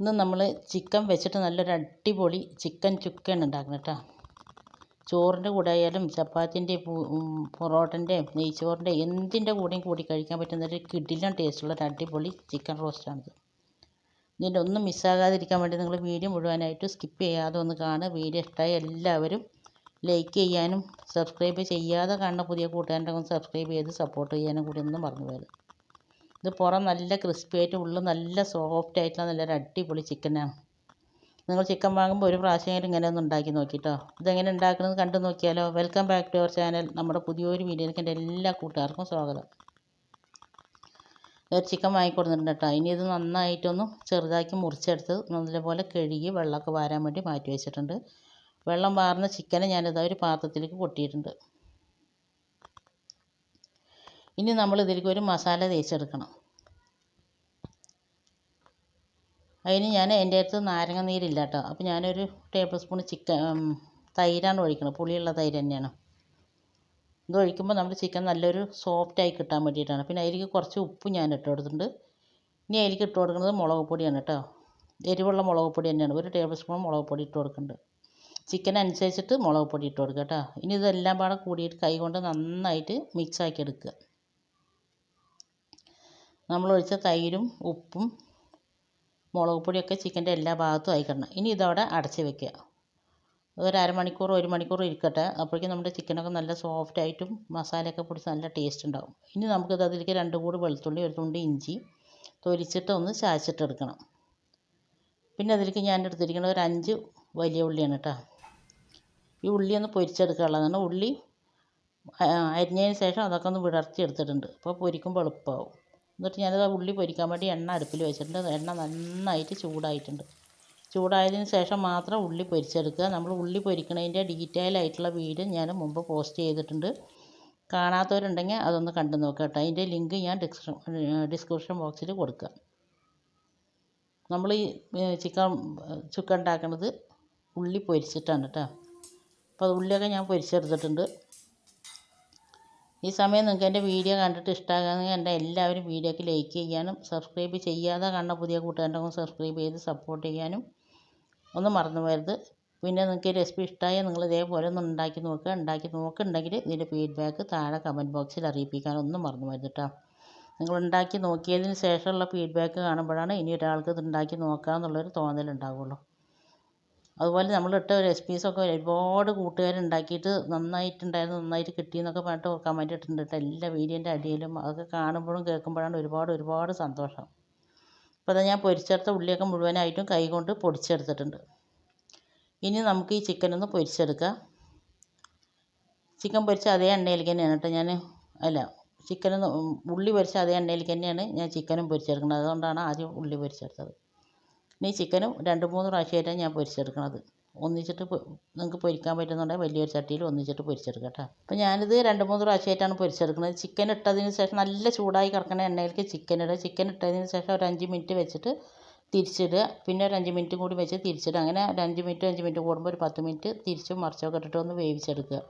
ഇന്ന് നമ്മൾ ചിക്കൻ വെച്ചിട്ട് നല്ലൊരു അടിപൊളി ചിക്കൻ ചുക്കയാണ് ഉണ്ടാക്കുന്നത് കേട്ടോ. ചോറിൻ്റെ കൂടെ ആയാലും ചപ്പാത്തിൻ്റെ പൊറോട്ടൻ്റെ നെയ്ച്ചോറിൻ്റെ എന്തിൻ്റെ കൂടെയും കൂടി കഴിക്കാൻ പറ്റുന്ന ഒരു കിടിലൻ ടേസ്റ്റുള്ള ഒരു അടിപൊളി ചിക്കൻ റോസ്റ്റാണിത്. ഇതിൻ്റെ ഒന്നും മിസ്സാകാതിരിക്കാൻ വേണ്ടി നിങ്ങൾ വീഡിയോ മുഴുവനായിട്ട് സ്കിപ്പ് ചെയ്യാതെ ഒന്ന് കാണുക. വീഡിയോ ഇഷ്ടമായി എല്ലാവരും ലൈക്ക് ചെയ്യാനും സബ്സ്ക്രൈബ് ചെയ്യാതെ കാണുന്ന പുതിയ കൂട്ടുകാരുടെ ഒന്ന് സബ്സ്ക്രൈബ് ചെയ്ത് സപ്പോർട്ട് ചെയ്യാനും കൂടി ഒന്നും മറന്നു പോയത്. ഇത് പുറം നല്ല ക്രിസ്പി ആയിട്ട് ഉള്ളിൽ നല്ല സോഫ്റ്റ് ആയിട്ടുള്ള നല്ലൊരു അടിപൊളി ചിക്കനാണ്. നിങ്ങൾ ചിക്കൻ വാങ്ങുമ്പോൾ ഒരു പ്രാവശ്യമെങ്കിലും ഇങ്ങനെ ഒന്ന് ഉണ്ടാക്കി നോക്കിട്ടോ. ഇതെങ്ങനെ ഉണ്ടാക്കുന്നത് കണ്ടു നോക്കിയാലോ. Welcome back to our channel. നമ്മുടെ പുതിയൊരു വീഡിയോയിലേക്ക് എൻ്റെ എല്ലാ കൂട്ടുകാർക്കും സ്വാഗതം. ചിക്കൻ വാങ്ങിക്കൊടുത്തിട്ടുണ്ട് കേട്ടോ. ഇനി ഇത് നന്നായിട്ടൊന്ന് ചെറുതാക്കി മുറിച്ചെടുത്ത് നല്ലപോലെ കഴുകി വെള്ളമൊക്കെ വാരാൻ വേണ്ടി മാറ്റി വെച്ചിട്ടുണ്ട്. വെള്ളം വാർന്ന ചിക്കനെ ഞാനിതാ ഒരു പാത്രത്തിലേക്ക് കൊട്ടിയിട്ടുണ്ട്. ഇനി നമ്മൾ ഇതിലേക്ക് ഒരു മസാല തേച്ചെടുക്കണം. അതിന് ഞാൻ എൻ്റെ അടുത്ത് നാരങ്ങ നീരില്ല കേട്ടോ. അപ്പോൾ ഞാനൊരു ടേബിൾ സ്പൂൺ തൈരാണ് ഒഴിക്കുന്നത്. പുളിയുള്ള തൈര് തന്നെയാണ്. ഇത് ഒഴിക്കുമ്പോൾ നമ്മുടെ ചിക്കൻ നല്ലൊരു സോഫ്റ്റായി കിട്ടാൻ വേണ്ടിയിട്ടാണ്. പിന്നെ അതിലേക്ക് കുറച്ച് ഉപ്പ് ഞാൻ ഇട്ട് കൊടുത്തിട്ടുണ്ട്. ഇനി അതിലേക്ക് ഇട്ട് കൊടുക്കുന്നത് മുളക് പൊടിയാണ് കേട്ടോ. എരിവുള്ള മുളക് പൊടി തന്നെയാണ്. ഒരു ടേബിൾ സ്പൂൺ മുളക് പൊടി ഇട്ട് കൊടുക്കുന്നുണ്ട്. ചിക്കൻ അനുസരിച്ചിട്ട് മുളക് പൊടി ഇട്ട് കൊടുക്കുക കേട്ടോ. ഇനി ഇതെല്ലാം പാടെ കൂടിയിട്ട് കൈ കൊണ്ട് നന്നായിട്ട് മിക്സാക്കി എടുക്കുക. നമ്മളൊഴിച്ച തൈരും ഉപ്പും മുളക് പൊടിയൊക്കെ ചിക്കൻ്റെ എല്ലാ ഭാഗത്തും ആയിക്കിടണം. ഇനി ഇതവിടെ അടച്ച് വെക്കുക. ഒരു അരമണിക്കൂർ 1 മണിക്കൂർ ഇരിക്കട്ടെ. അപ്പോഴേക്കും നമ്മുടെ ചിക്കനൊക്കെ നല്ല സോഫ്റ്റായിട്ടും മസാലയൊക്കെ പിടിച്ച് നല്ല ടേസ്റ്റ് ഉണ്ടാവും. ഇനി നമുക്കിത് അതിലേക്ക് 2 കൂടി വെളുത്തുള്ളി, 1 തുണ്ട് ഇഞ്ചി തൊലിച്ചിട്ട് ഒന്ന് ചായച്ചിട്ടെടുക്കണം. പിന്നെ അതിലേക്ക് ഞാൻ എടുത്തിരിക്കുന്നത് ഒരു 5 വലിയ ഉള്ളിയാണ് കേട്ടോ. ഈ ഉള്ളി ഒന്ന് പൊരിച്ചെടുക്കാനുള്ളതാണ്. ഉള്ളി അരിഞ്ഞതിന് ശേഷം അതൊക്കെ ഒന്ന് വിടർത്തി എടുത്തിട്ടുണ്ട്. അപ്പോൾ പൊരിക്കുമ്പോൾ എളുപ്പമാവും. എന്നിട്ട് ഞാനത് ഉള്ളി പൊരിക്കാൻ വേണ്ടി എണ്ണ അടുപ്പിൽ വെച്ചിട്ടുണ്ട്. എണ്ണ നന്നായിട്ട് ചൂടായിട്ടുണ്ട്. ചൂടായതിന് ശേഷം മാത്രം ഉള്ളി പൊരിച്ചെടുക്കുക. നമ്മൾ ഉള്ളി പൊരിക്കണതിൻ്റെ ഡീറ്റെയിൽ ആയിട്ടുള്ള വീഡിയോ ഞാൻ മുമ്പ് പോസ്റ്റ് ചെയ്തിട്ടുണ്ട്. കാണാത്തവരുണ്ടെങ്കിൽ അതൊന്ന് കണ്ടു നോക്കുക കേട്ടോ. അതിൻ്റെ ലിങ്ക് ഞാൻ ഡിസ്ക്രിപ്ഷൻ ബോക്സിൽ കൊടുക്കുക. നമ്മൾ ഈ ചുക്ക ഉണ്ടാക്കുന്നത് ഉള്ളി പൊരിച്ചിട്ടാണ് കേട്ടോ. അപ്പോൾ അത് ഉള്ളിയൊക്കെ ഞാൻ പൊരിച്ചെടുത്തിട്ടുണ്ട്. ഈ സമയം നിങ്ങൾക്ക് എൻ്റെ വീഡിയോ കണ്ടിട്ട് ഇഷ്ടമാകുകയാണെങ്കിൽ എൻ്റെ എല്ലാവരും വീഡിയോക്ക് ലൈക്ക് ചെയ്യാനും സബ്സ്ക്രൈബ് ചെയ്യാതെ കാണുന്ന പുതിയ കൂട്ടുകാരുടെ ഒന്ന് സബ്സ്ക്രൈബ് ചെയ്ത് സപ്പോർട്ട് ചെയ്യാനും ഒന്നും മറന്നു പോകരുത്. പിന്നെ നിങ്ങൾക്ക് ഈ റെസിപ്പി ഇഷ്ടമായാൽ നിങ്ങൾ ഇതേപോലെ ഒന്ന് ഉണ്ടാക്കി നോക്കുക. ഉണ്ടാക്കി നോക്കുന്നുണ്ടെങ്കിൽ ഇതിൻ്റെ ഫീഡ്ബാക്ക് താഴെ കമൻറ്റ് ബോക്സിൽ അറിയിപ്പിക്കാനൊന്നും മറന്നു പോകരുത് കേട്ടോ. നിങ്ങൾ ഉണ്ടാക്കി നോക്കിയതിന് ശേഷമുള്ള ഫീഡ്ബാക്ക് കാണുമ്പോഴാണ് ഇനി ഒരാൾക്ക് ഇത് ഉണ്ടാക്കി നോക്കാമെന്നുള്ളൊരു തോന്നലുണ്ടാവുള്ളൂ. അതുപോലെ നമ്മളിട്ട റെസിപ്പീസൊക്കെ ഒരുപാട് കൂട്ടുകാരുണ്ടാക്കിയിട്ട് നന്നായിട്ടുണ്ടായിരുന്നു, നന്നായിട്ട് കിട്ടിയെന്നൊക്കെ പറഞ്ഞിട്ട് കമൻറ്റ് ഇട്ടിട്ടുണ്ട് കേട്ടോ. എല്ലാ വീഡിയോൻ്റെ അടിയിലും അതൊക്കെ കാണുമ്പോഴും കേൾക്കുമ്പോഴാണ് ഒരുപാട് സന്തോഷം. അപ്പോൾ അത് ഞാൻ പൊരിച്ചെടുത്ത ഉള്ളിയൊക്കെ മുഴുവനായിട്ടും കൈ കൊണ്ട് പൊടിച്ചെടുത്തിട്ടുണ്ട്. ഇനി നമുക്ക് ഈ ചിക്കനൊന്ന് പൊരിച്ചെടുക്കാം. ചിക്കൻ പൊരിച്ച അതേ എണ്ണയിലേക്ക് തന്നെയാണ് കേട്ടോ ചിക്കനൊന്ന് ഉള്ളി പൊരിച്ച അതേ എണ്ണയിലേക്ക് തന്നെയാണ് ഞാൻ ചിക്കനും പൊരിച്ചെടുക്കുന്നത്. അതുകൊണ്ടാണ് ആദ്യം ഉള്ളി പൊരിച്ചെടുത്തത്. ഇനി ചിക്കനും 2-3 പ്രാവശ്യമായിട്ടാണ് ഞാൻ പൊരിച്ചെടുക്കുന്നത്. ഒന്നിച്ചിട്ട് നിങ്ങൾക്ക് പൊരിക്കാൻ പറ്റുന്നുണ്ടെങ്കിൽ വലിയൊരു ചട്ടിയിൽ ഒന്നിച്ചിട്ട് പൊരിച്ചെടുക്കാം കേട്ടോ. അപ്പോൾ ഞാനിത് 2-3 പ്രാവശ്യമായിട്ടാണ് പൊരിച്ചെടുക്കുന്നത്. ചിക്കൻ ഇട്ടതിന് ശേഷം നല്ല ചൂടായി കിടക്കുന്ന എണ്ണയിലേക്ക് ചിക്കൻ ഇടുക. ചിക്കൻ ഇട്ടതിന് ശേഷം ഒരു 5 മിനിറ്റ് വെച്ചിട്ട് തിരിച്ചിടുക. പിന്നെ ഒരു 5 മിനിറ്റും കൂടി വെച്ച് തിരിച്ചിടുക. അങ്ങനെ ഒരു 5 മിനിറ്റ് കൂടുമ്പോൾ ഒരു 10 മിനിറ്റ് തിരിച്ചും മറിച്ചൊക്കെ ഇട്ടിട്ട് ഒന്ന് വേവിച്ചെടുക്കുക.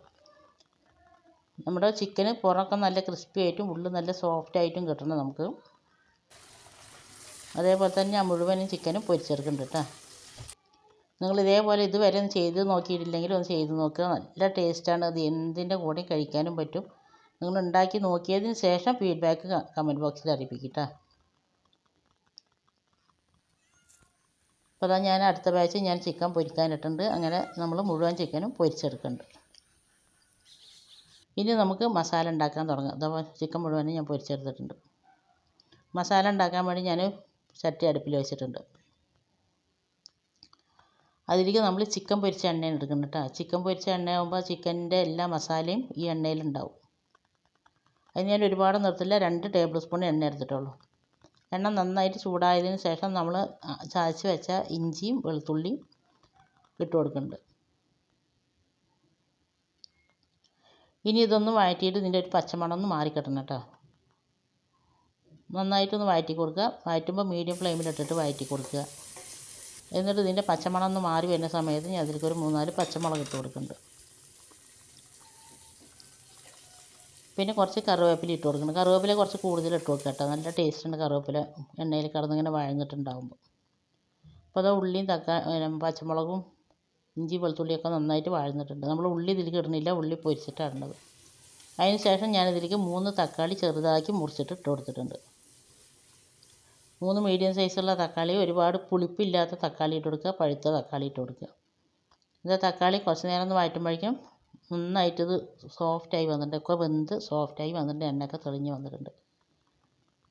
നമ്മുടെ ചിക്കന് പുറമൊക്കെ നല്ല ക്രിസ്പി ആയിട്ടും ഉള്ളിൽ നല്ല സോഫ്റ്റ് ആയിട്ടും കിട്ടണം നമുക്ക്. അതേപോലെ തന്നെ ഞാൻ മുഴുവനും ചിക്കനും പൊരിച്ചെടുക്കുന്നുണ്ട് കേട്ടോ. നിങ്ങൾ ഇതേപോലെ ഇതുവരെ ഒന്ന് ചെയ്ത് നോക്കിയിട്ടില്ലെങ്കിൽ ഒന്ന് ചെയ്ത് നോക്കുക. നല്ല ടേസ്റ്റാണ്. അത് എന്തിൻ്റെ കൂടെയും കഴിക്കാനും പറ്റും. നിങ്ങൾ ഉണ്ടാക്കി നോക്കിയതിന് ശേഷം ഫീഡ്ബാക്ക് കമൻറ്റ് ബോക്സിൽ അറിയിപ്പിക്കുക കേട്ടോ. അപ്പോൾ അതാ ഞാൻ അടുത്ത ബാച്ച് ഞാൻ ചിക്കൻ പൊരിക്കാനിട്ടുണ്ട്. അങ്ങനെ നമ്മൾ മുഴുവൻ ചിക്കനും പൊരിച്ചെടുക്കുന്നുണ്ട്. ഇനി നമുക്ക് മസാല ഉണ്ടാക്കാൻ തുടങ്ങാം. അതേപോലെ ചിക്കൻ മുഴുവനും ഞാൻ പൊരിച്ചെടുത്തിട്ടുണ്ട്. മസാല ഉണ്ടാക്കാൻ വേണ്ടി ഞാൻ ചട്ടി അടുപ്പിൽ വെച്ചിട്ടുണ്ട്. അതിലേക്ക് നമ്മൾ ചിക്കൻ പൊരിച്ച എണ്ണയാണ് എടുക്കുന്നത് കേട്ടോ. ചിക്കൻ പൊരിച്ച എണ്ണയാകുമ്പോൾ ചിക്കൻ്റെ എല്ലാ മസാലയും ഈ എണ്ണയിലുണ്ടാവും. അതിന് ഞാൻ ഒരുപാട് നിർത്തില്ല. 2 ടേബിൾ സ്പൂൺ എണ്ണ എടുത്തിട്ടുള്ളൂ. എണ്ണ നന്നായിട്ട് ചൂടായതിന് ശേഷം നമ്മൾ ചതച്ച് വെച്ച ഇഞ്ചിയും വെളുത്തുള്ളിയും ഇട്ട് കൊടുക്കുന്നുണ്ട്. ഇനി ഇതൊന്ന് വഴറ്റിയിട്ട് ഇതിൻ്റെ ഒരു പച്ചമണം ഒന്ന് മാറിക്കിട്ടണം കേട്ടോ. നന്നായിട്ടൊന്ന് വഴറ്റി കൊടുക്കുക. വഴറ്റുമ്പോൾ മീഡിയം ഫ്ലെയിമിലിട്ടിട്ട് വഴറ്റി കൊടുക്കുക. എന്നിട്ട് ഇതിൻ്റെ പച്ചമണം ഒന്ന് മാറി വരുന്ന സമയത്ത് ഞാൻ അതിലേക്ക് ഒരു 3-4 പച്ചമുളക് ഇട്ട് കൊടുക്കുന്നുണ്ട്. പിന്നെ കുറച്ച് കറിവേപ്പില ഇട്ട് കൊടുക്കണം. കറിവേപ്പില കുറച്ച് കൂടുതൽ ഇട്ട് കൊടുക്കുക കേട്ടോ. നല്ല ടേസ്റ്റ് ഉണ്ട് കറിവേപ്പില എണ്ണയിൽ കിടന്നിങ്ങനെ വഴന്നിട്ടുണ്ടാകുമ്പോൾ. അപ്പോൾ അത് ഉള്ളിയും പച്ചമുളകും ഇഞ്ചി വെളുത്തുള്ളിയൊക്കെ നന്നായിട്ട് വഴന്നിട്ടുണ്ട്. നമ്മൾ ഉള്ളി ഇതിലേക്ക് ഇടുന്നില്ല, ഉള്ളി പൊരിച്ചിട്ടാണ് ഇടുന്നത്. അതിന് ശേഷം ഞാനിതിലേക്ക് 3 തക്കാളി ചെറുതാക്കി മുറിച്ചിട്ട് ഇട്ട് കൊടുത്തിട്ടുണ്ട്. 3 മീഡിയം സൈസുള്ള തക്കാളി, ഒരുപാട് പുളിപ്പില്ലാത്ത തക്കാളി ഇട്ട് കൊടുക്കുക, പഴുത്ത തക്കാളി ഇട്ട് കൊടുക്കുക. ഇത് തക്കാളി കുറച്ച് നേരം ഒന്ന് വഴറ്റുമ്പോഴേക്കും നന്നായിട്ടിത് സോഫ്റ്റായി വന്നിട്ടുണ്ട്. ഒക്കെ വെന്ത് സോഫ്റ്റായി വന്നിട്ടുണ്ട്, എണ്ണയൊക്കെ തെളിഞ്ഞ് വന്നിട്ടുണ്ട്.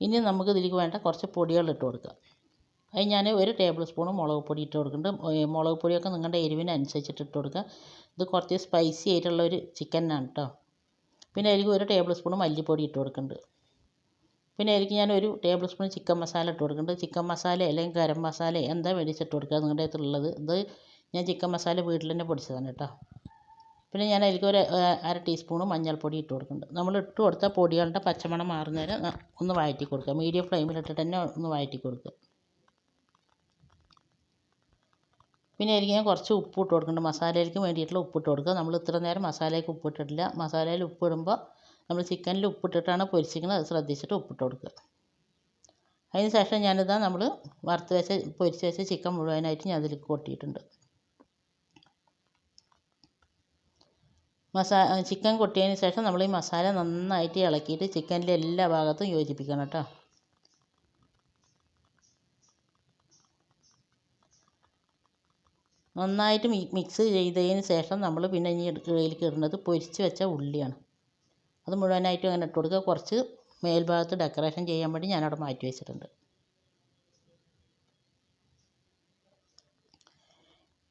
ഇനി നമുക്ക് ഇതിലേക്ക് വേണ്ട കുറച്ച് പൊടികൾ ഇട്ട് കൊടുക്കുക. അത് ഞാൻ 1 ടേബിൾ സ്പൂൺ മുളക് പൊടി ഇട്ട് കൊടുക്കുന്നുണ്ട്. മുളക് പൊടിയൊക്കെ നിങ്ങളുടെ എരിവിനനുസരിച്ചിട്ട് ഇട്ട് കൊടുക്കുക. ഇത് കുറച്ച് സ്പൈസി ആയിട്ടുള്ളൊരു ചിക്കനാണ് കേട്ടോ. പിന്നെ അതിലേക്ക് 1 ടേബിൾ സ്പൂൺ മല്ലിപ്പൊടി ഇട്ട് കൊടുക്കുന്നുണ്ട്. പിന്നെ അതിലേക്ക് ഞാൻ 1 ടേബിൾ സ്പൂൺ ചിക്കൻ മസാല ഇട്ട് കൊടുക്കുന്നുണ്ട്. ചിക്കൻ മസാല അല്ലെങ്കിൽ ഗരം മസാല എന്താ മേടിച്ചിട്ട് കൊടുക്കുക നിങ്ങളുടെ അടുത്തുള്ളത്. ഇത് ഞാൻ ചിക്കൻ മസാല വീട്ടിൽ തന്നെ പൊടിച്ചതാണ് കേട്ടോ. പിന്നെ ഞാൻ അതിലേക്ക് 1/2 ടീസ്പൂൺ മഞ്ഞൾപ്പൊടി ഇട്ട് കൊടുക്കുന്നുണ്ട്. നമ്മൾ ഇട്ട് കൊടുത്ത പൊടികളുടെ പച്ചമണം മാറുന്നവരെ ഒന്ന് വഴറ്റി കൊടുക്കുക. മീഡിയം ഫ്ലെയിമിലിട്ടിട്ട് തന്നെ ഒന്ന് വഴറ്റി കൊടുക്കുക. പിന്നെ അതിലേക്ക് ഞാൻ കുറച്ച് ഉപ്പ് ഇട്ട് കൊടുക്കുന്നുണ്ട്. മസാലയിലേക്ക് വേണ്ടിയിട്ടുള്ള ഉപ്പ് ഇട്ട് കൊടുക്കുക. നമ്മൾ ഇത്ര നേരം മസാലയ്ക്ക് ഉപ്പിട്ടിട്ടില്ല. മസാലയിൽ ഉപ്പിടുമ്പോൾ നമ്മൾ ചിക്കനിൽ ഉപ്പിട്ടിട്ടാണ് പൊരിച്ചിരിക്കുന്നത്, അത് ശ്രദ്ധിച്ചിട്ട് ഉപ്പിട്ട് കൊടുക്കുക. അതിന് ശേഷം ഞാനിതാ നമ്മൾ പൊരിച്ച് വെച്ച ചിക്കൻ മുഴുവനായിട്ട് ഞാൻ അതിലേക്ക് കൊട്ടിയിട്ടുണ്ട്. ചിക്കൻ കൊട്ടിയതിന് ശേഷം നമ്മൾ ഈ മസാല നന്നായിട്ട് ഇളക്കിയിട്ട് ചിക്കനിലെ എല്ലാ ഭാഗത്തും യോജിപ്പിക്കണം കേട്ടോ. നന്നായിട്ട് മിക്സ് ചെയ്തതിന് ശേഷം നമ്മൾ പിന്നെ ഇനി ഇതിലേക്ക് ഇടുന്നത് പൊരിച്ച് വെച്ച ഉള്ളിയാണ്. അത് മുഴുവനായിട്ടും അങ്ങനെ ഇട്ട് കൊടുക്കുക. കുറച്ച് മേൽഭാഗത്ത് ഡെക്കറേഷൻ ചെയ്യാൻ വേണ്ടി ഞാനവിടെ മാറ്റി വെച്ചിട്ടുണ്ട്.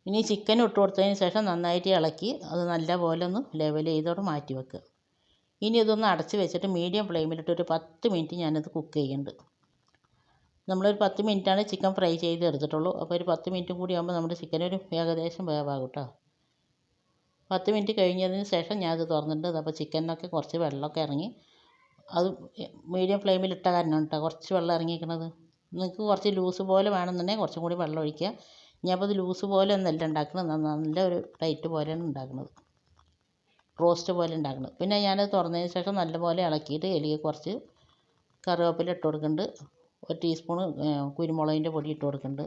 ഇനി ചിക്കൻ ഇട്ട് കൊടുത്തതിന് ശേഷം നന്നായിട്ട് ഇളക്കി അത് നല്ലപോലെ ഒന്ന് ലെവൽ ചെയ്തോടെ മാറ്റി വെക്കുക. ഇനി ഇതൊന്ന് അടച്ച് വെച്ചിട്ട് മീഡിയം ഫ്ലെയിമിലിട്ട് ഒരു 10 മിനിറ്റ് ഞാനത് കുക്ക് ചെയ്യുന്നുണ്ട്. നമ്മളൊരു 10 മിനിറ്റാണ് ചിക്കൻ ഫ്രൈ ചെയ്ത് എടുത്തിട്ടുള്ളൂ. അപ്പോൾ ഒരു 10 മിനിറ്റും കൂടി ആകുമ്പോൾ നമ്മുടെ ചിക്കനൊരു ഏകദേശം വേവാകും കേട്ടോ. 10 മിനിറ്റ് കഴിഞ്ഞതിന് ശേഷം ഞാനത് തുറന്നിട്ടുണ്ട്. അപ്പോൾ ചിക്കനിലൊക്കെ കുറച്ച് വെള്ളമൊക്കെ ഇറങ്ങി, അത് മീഡിയം ഫ്ലെയിമിലിട്ട കാരണമാണ് കേട്ടോ കുറച്ച് വെള്ളം ഇറങ്ങിയിരിക്കുന്നത്. നിങ്ങൾക്ക് കുറച്ച് ലൂസ് പോലെ വേണമെന്നുണ്ടെങ്കിൽ കുറച്ചും കൂടി വെള്ളം ഒഴിക്കുക. ഞാനിപ്പോൾ ഇത് ലൂസ് പോലെ ഒന്നല്ല ഉണ്ടാക്കുന്നത്, നല്ല ഒരു ടൈറ്റ് പോലെയാണ് ഉണ്ടാക്കുന്നത്, റോസ്റ്റ് പോലെ ഉണ്ടാക്കുന്നത്. പിന്നെ ഞാനത് തുറന്നതിന് ശേഷം നല്ലപോലെ ഇളക്കിയിട്ട് അതിലേക്ക് കുറച്ച് കറിവേപ്പില ഇട്ട് കൊടുക്കുന്നുണ്ട്. 1 ടീസ്പൂൺ കുരുമുളകിൻ്റെ പൊടി ഇട്ട് കൊടുക്കുന്നുണ്ട്.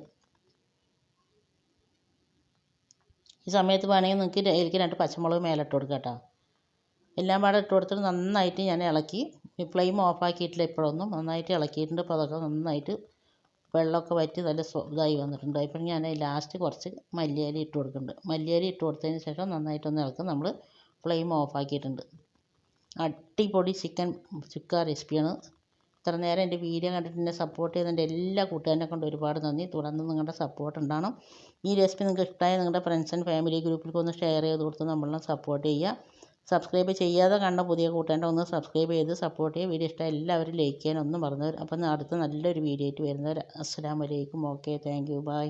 ഈ സമയത്ത് വേണമെങ്കിൽ നിങ്ങൾക്ക് അതിലേക്ക് 2 പച്ചമുളക് മേലെ ഇട്ട് കൊടുക്കുക കേട്ടോ. എല്ലാം പാടെ ഇട്ട് കൊടുത്തിട്ട് നന്നായിട്ട് ഞാൻ ഇളക്കി. ഫ്ലെയിം ഓഫാക്കിയിട്ടില്ല ഇപ്പോഴൊന്നും, നന്നായിട്ട് ഇളക്കിയിട്ടുണ്ട്. അപ്പോൾ അതൊക്കെ നന്നായിട്ട് വെള്ളമൊക്കെ വറ്റി നല്ല ഇതായി വന്നിട്ടുണ്ട്. അപ്പോൾ ഞാൻ ലാസ്റ്റ് കുറച്ച് മല്ലിയില ഇട്ട് കൊടുക്കുന്നുണ്ട്. മല്ലിയില ഇട്ട് കൊടുത്തതിന് ശേഷം നന്നായിട്ടൊന്ന് ഇളക്കും. നമ്മൾ ഫ്ലെയിം ഓഫാക്കിയിട്ടുണ്ട്. അടിപൊളി ചിക്കൻ ചുക്ക റെസിപ്പിയാണ്. ഇത്ര നേരം എൻ്റെ വീഡിയോ കണ്ടിട്ട് എന്നെ സപ്പോർട്ട് ചെയ്തതിൻ്റെ എല്ലാ കൂട്ടുകാരനെ കൊണ്ട് ഒരുപാട് നന്ദി. തുടർന്ന് നിങ്ങളുടെ സപ്പോർട്ട് ഉണ്ടാവണം. ഈ റെസിപ്പി നിങ്ങൾക്ക് ഇഷ്ടമായ നിങ്ങളുടെ ഫ്രണ്ട്സ് ആൻഡ് ഫാമിലി ഗ്രൂപ്പിലേക്ക് ഒന്ന് ഷെയർ ചെയ്ത് കൊടുത്ത് നമ്മളെ സപ്പോർട്ട് ചെയ്യുക. സബ്സ്ക്രൈബ് ചെയ്യാതെ കണ്ട പുതിയ കൂട്ടുകാരെ ഒന്ന് സബ്സ്ക്രൈബ് ചെയ്ത് സപ്പോർട്ട് ചെയ്യുക. വീഡിയോ ഇഷ്ടമായ എല്ലാവരും ലൈക്ക് ചെയ്യാൻ ഒന്നും മറന്നവർ. അപ്പം അടുത്ത നല്ലൊരു വീഡിയോ ആയിട്ട് വരുന്നവർ. അസ്സലാമു അലൈക്കും. Okay, thank you, by.